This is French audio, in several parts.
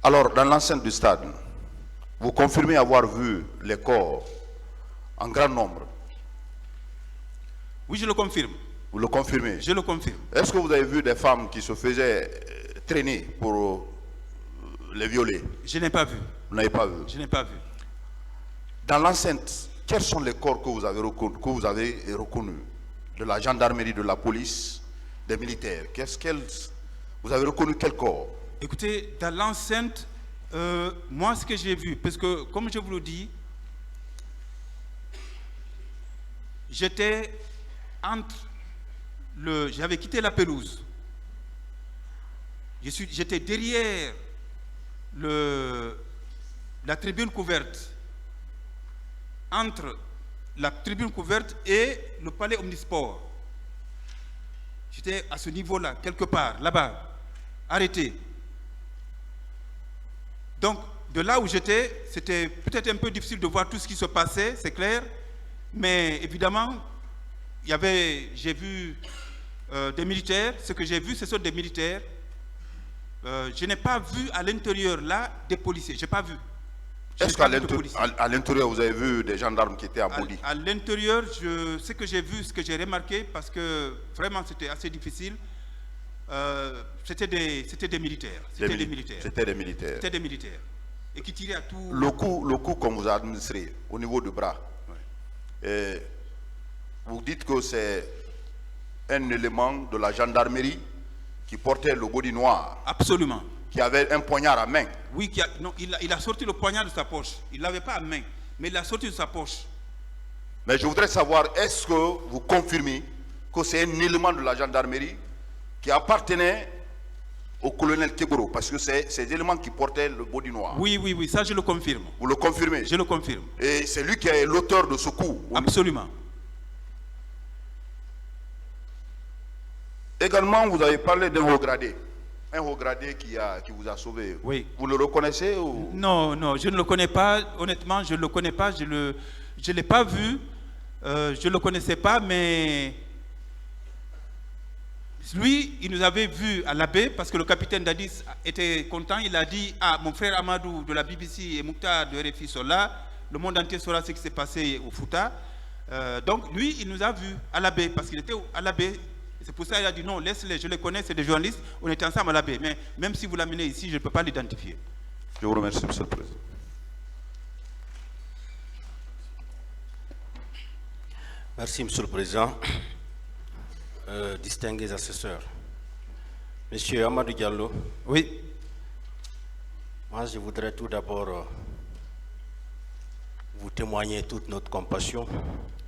Alors, dans l'enceinte du stade, vous confirmez avoir vu les corps en grand nombre? Oui, je le confirme. Vous le confirmez? Je le confirme. Est-ce que vous avez vu des femmes qui se faisaient traîner pour les violer? Je n'ai pas vu. Vous n'avez pas vu? Je n'ai pas vu. Dans l'enceinte, quels sont les corps que vous avez reconnus? De la gendarmerie, de la police, des militaires. Vous avez reconnu quel corps? Écoutez, dans l'enceinte, moi ce que j'ai vu, parce que comme je vous le dis, j'étais j'avais quitté la pelouse. J'étais derrière la tribune couverte, entre la tribune couverte et le palais omnisport. J'étais à ce niveau-là, quelque part, là-bas, arrêté. Donc, de là où j'étais, c'était peut-être un peu difficile de voir tout ce qui se passait, c'est clair, mais évidemment, j'ai vu des militaires. Ce que j'ai vu, ce sont des militaires. Je n'ai pas vu à l'intérieur, là, des policiers. Je n'ai pas vu. Est-ce qu'à l'intérieur, vous avez vu des gendarmes qui étaient abolis? À l'intérieur, ce que j'ai vu, ce que j'ai remarqué, parce que vraiment c'était assez difficile, c'était des militaires. C'était des militaires. C'était des militaires. Et qui tiraient à tout... Le coup qu'on vous a administré au niveau du bras, ouais. Vous dites que c'est un élément de la gendarmerie qui portait le body noir. Absolument. Qui avait un poignard à main. Oui, non, il a sorti le poignard de sa poche. Il ne l'avait pas à main, mais il l'a sorti de sa poche. Mais je voudrais savoir, est-ce que vous confirmez que c'est un élément de la gendarmerie qui appartenait au colonel Keboro? Parce que c'est ces éléments qui portaient le body noir. Oui, ça je le confirme. Vous le confirmez? Je le confirme. Et c'est lui qui est l'auteur de ce coup? Absolument. Également, vous avez parlé d'un haut gradé. Un haut gradé qui vous a sauvé. Oui. Vous le reconnaissez ou... Non, je ne le connais pas. Honnêtement, je ne le connais pas. Je ne l'ai pas vu. Je ne le connaissais pas, mais lui, il nous avait vus à la baie parce que le capitaine Dadis était content. Il a dit, mon frère Amadou de la BBC et Mouktar de RFI sont là. Le monde entier saura ce qui s'est passé au Fouta. Donc, lui, il nous a vus à la baie parce qu'il était à la baie. C'est pour ça qu'il a dit non, laisse-les, je les connais, c'est des journalistes, on était ensemble à la baie. Mais même si vous l'amenez ici, je ne peux pas l'identifier. Je vous remercie, Monsieur le Président. Merci, Monsieur le Président. Distingués assesseurs. Monsieur Amadou Diallo. Oui. Moi, je voudrais tout d'abord vous témoigner toute notre compassion.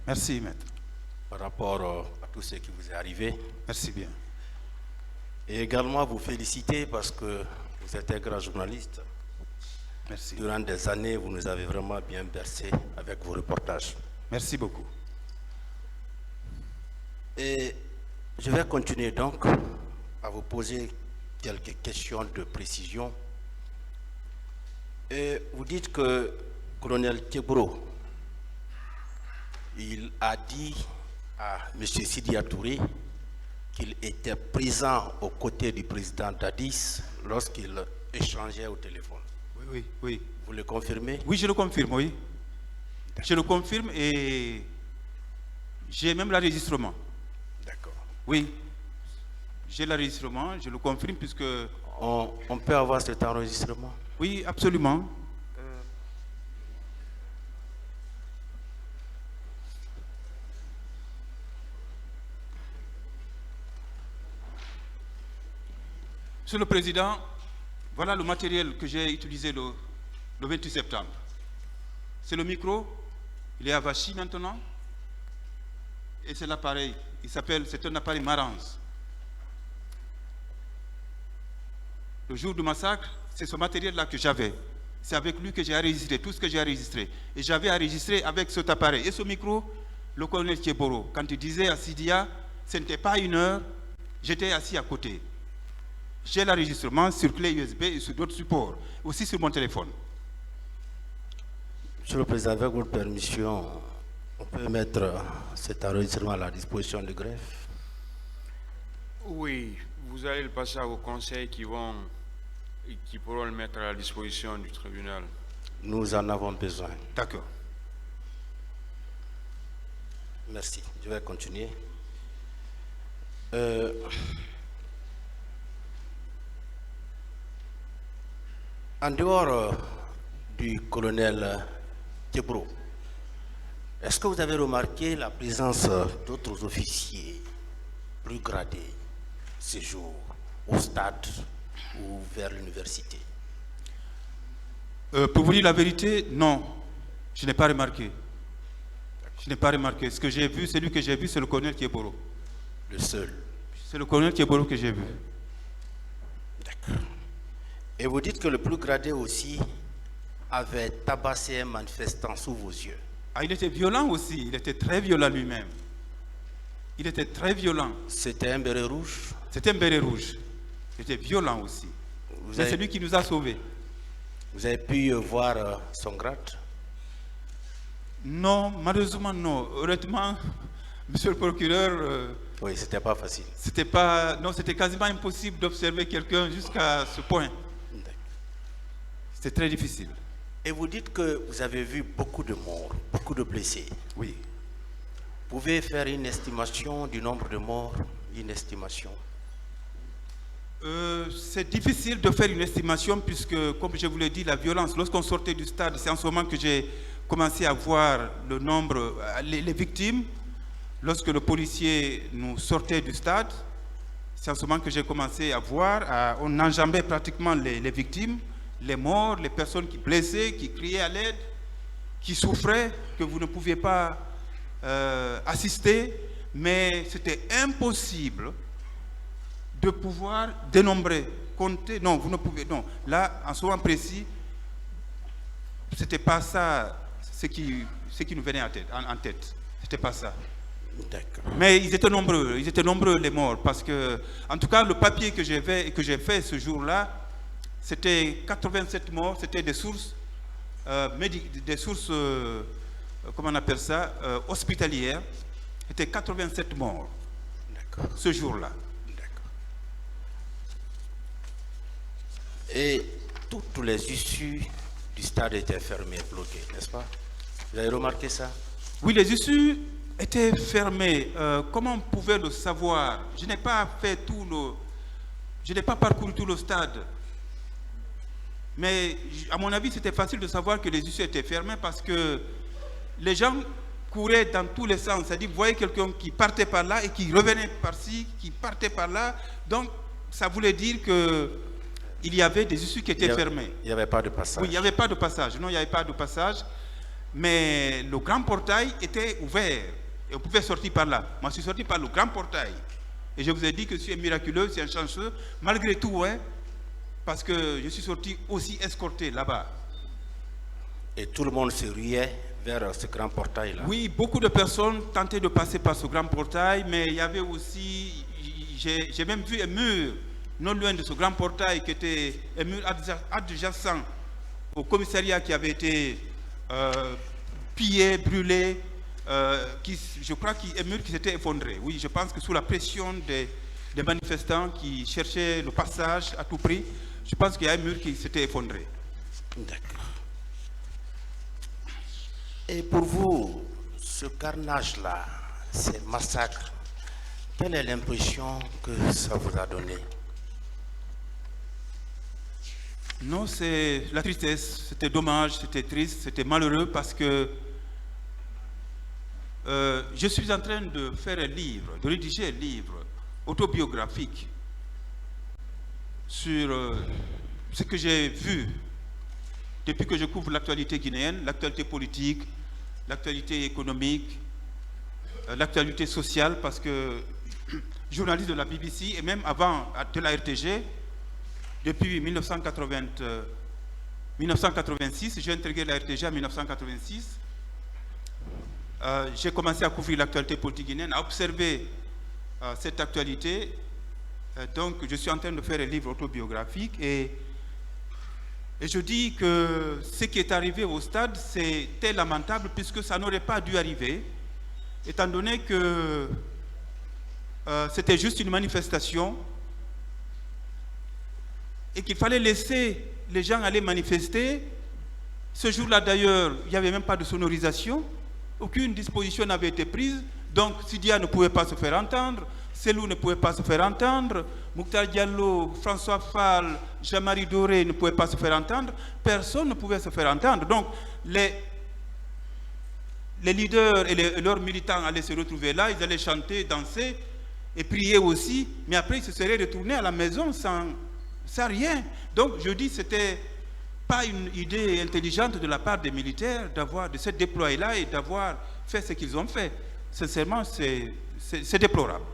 Merci, maître. Par rapport à tout ce qui vous est arrivé. Merci bien. Et également vous féliciter parce que vous êtes un grand journaliste. Merci. Durant des années, vous nous avez vraiment bien bercé avec vos reportages. Merci beaucoup. Et je vais continuer donc à vous poser quelques questions de précision. Et vous dites que colonel Keboro, il a dit à M. Sidi Touré qu'il était présent aux côtés du président Dadis lorsqu'il échangeait au téléphone. Oui. Vous le confirmez? Oui, je le confirme, oui. Je le confirme et j'ai même l'enregistrement. D'accord. Oui, j'ai l'enregistrement, je le confirme puisque... On peut avoir cet enregistrement? Oui, absolument. Monsieur le Président, voilà le matériel que j'ai utilisé le 28 septembre. C'est le micro, il est à Vachy maintenant, et c'est l'appareil, c'est un appareil Marantz. Le jour du massacre, c'est ce matériel-là que j'avais. C'est avec lui que j'ai enregistré tout ce que j'ai enregistré. Et j'avais enregistré avec cet appareil. Et ce micro, le colonel Keboro, quand il disait à Sidia, ce n'était pas 1 heure, j'étais assis à côté. J'ai l'enregistrement sur clé USB et sur d'autres supports, aussi sur mon téléphone. Monsieur le Président, avec votre permission, on peut mettre cet enregistrement à la disposition du greffe? Oui, vous allez le passer au conseil qui vont et qui pourront le mettre à la disposition du tribunal. Nous en avons besoin. D'accord. Merci. Je vais continuer. En dehors du colonel Kebro, est-ce que vous avez remarqué la présence d'autres officiers plus gradés ce jour au stade ou vers l'université? Pour vous dire la vérité, non, je n'ai pas remarqué. Je n'ai pas remarqué. Ce que j'ai vu, celui que j'ai vu, c'est le colonel Keboro. Le seul. C'est le colonel Keboro que j'ai vu. D'accord. Et vous dites que le plus gradé aussi avait tabassé un manifestant sous vos yeux. Ah, il était violent aussi, il était très violent lui-même. Il était très violent. C'était un béret rouge. C'était un béret rouge. Il était violent aussi. C'est celui qui nous a sauvés. Vous avez pu voir son grade? Non, malheureusement non. Honnêtement, monsieur le procureur, Oui, c'était pas facile. c'était quasiment impossible d'observer quelqu'un jusqu'à ce point. C'était très difficile. Et vous dites que vous avez vu beaucoup de morts, beaucoup de blessés. Oui. Vous pouvez faire une estimation du nombre de morts, une estimation? C'est difficile de faire une estimation puisque, comme je vous l'ai dit, la violence, lorsqu'on sortait du stade, c'est en ce moment que j'ai commencé à voir le nombre, les victimes. Lorsque le policier nous sortait du stade, c'est en ce moment que j'ai commencé à voir, on enjambait pratiquement les victimes, les morts, les personnes qui blessaient, qui criaient à l'aide, qui souffraient, que vous ne pouviez pas assister, mais c'était impossible de pouvoir dénombrer, compter. Non, vous ne pouvez. Non, là, en ce moment précis, c'était pas ça ce qui nous venait en tête. C'était pas ça. D'accord. Mais ils étaient nombreux les morts, parce que, en tout cas, le papier que j'ai fait ce jour-là, c'était 87 morts, c'était des sources, comment on appelle ça, hospitalières. C'était 87 morts. D'accord. Ce jour-là. Et toutes les issues du stade étaient fermées, bloquées, n'est-ce pas? Vous avez remarqué ça? Oui, les issues étaient fermées. Comment on pouvait le savoir? Je n'ai pas parcouru tout le stade. Mais à mon avis, c'était facile de savoir que les issues étaient fermées parce que les gens couraient dans tous les sens. C'est-à-dire, vous voyez quelqu'un qui partait par là et qui revenait par-ci, qui partait par là. Donc, ça voulait dire que il y avait des issues qui étaient fermées. Il n'y avait pas de passage. Oui, il n'y avait pas de passage. Non, il n'y avait pas de passage. Mais le grand portail était ouvert. Et on pouvait sortir par là. Moi, je suis sorti par le grand portail. Et je vous ai dit que je suis un miraculeux, c'est un chanceux. Malgré tout, hein, parce que je suis sorti aussi escorté là-bas. Et tout le monde se ruait vers ce grand portail-là. Oui, beaucoup de personnes tentaient de passer par ce grand portail, mais il y avait aussi... J'ai même vu un mur non loin de ce grand portail qui était un mur adjacent au commissariat qui avait été pillé, brûlé, je crois qu'un mur qui s'était effondré. Oui, je pense que sous la pression des manifestants qui cherchaient le passage à tout prix, je pense qu'il y a un mur qui s'était effondré. D'accord. Et pour vous, ce carnage-là, ces massacres, quelle est l'impression que ça vous a donné? Non, c'est la tristesse, c'était dommage, c'était triste, c'était malheureux parce que je suis en train de faire un livre, de rédiger un livre autobiographique sur ce que j'ai vu depuis que je couvre l'actualité guinéenne, l'actualité politique, l'actualité économique, l'actualité sociale, parce que journaliste de la BBC et même avant de la RTG, depuis 1986, j'ai intégré la RTG en 1986. J'ai commencé à couvrir l'actualité politique guinéenne, à observer cette actualité. Donc, je suis en train de faire un livre autobiographique et je dis que ce qui est arrivé au stade, c'était lamentable puisque ça n'aurait pas dû arriver, étant donné que c'était juste une manifestation. et qu'il fallait laisser les gens aller manifester. Ce jour-là, d'ailleurs, il n'y avait même pas de sonorisation. Aucune disposition n'avait été prise. Donc, Sidia ne pouvait pas se faire entendre. Selou ne pouvait pas se faire entendre. Mouktar Diallo, François Fall, Jean-Marie Doré ne pouvaient pas se faire entendre. Personne ne pouvait se faire entendre. Donc, les leaders et leurs militants allaient se retrouver là. Ils allaient chanter, danser et prier aussi. Mais après, ils se seraient retournés à la maison sans rien. Donc, je dis, c'était pas une idée intelligente de la part des militaires de se déployer là et d'avoir fait ce qu'ils ont fait. Sincèrement, c'est déplorable.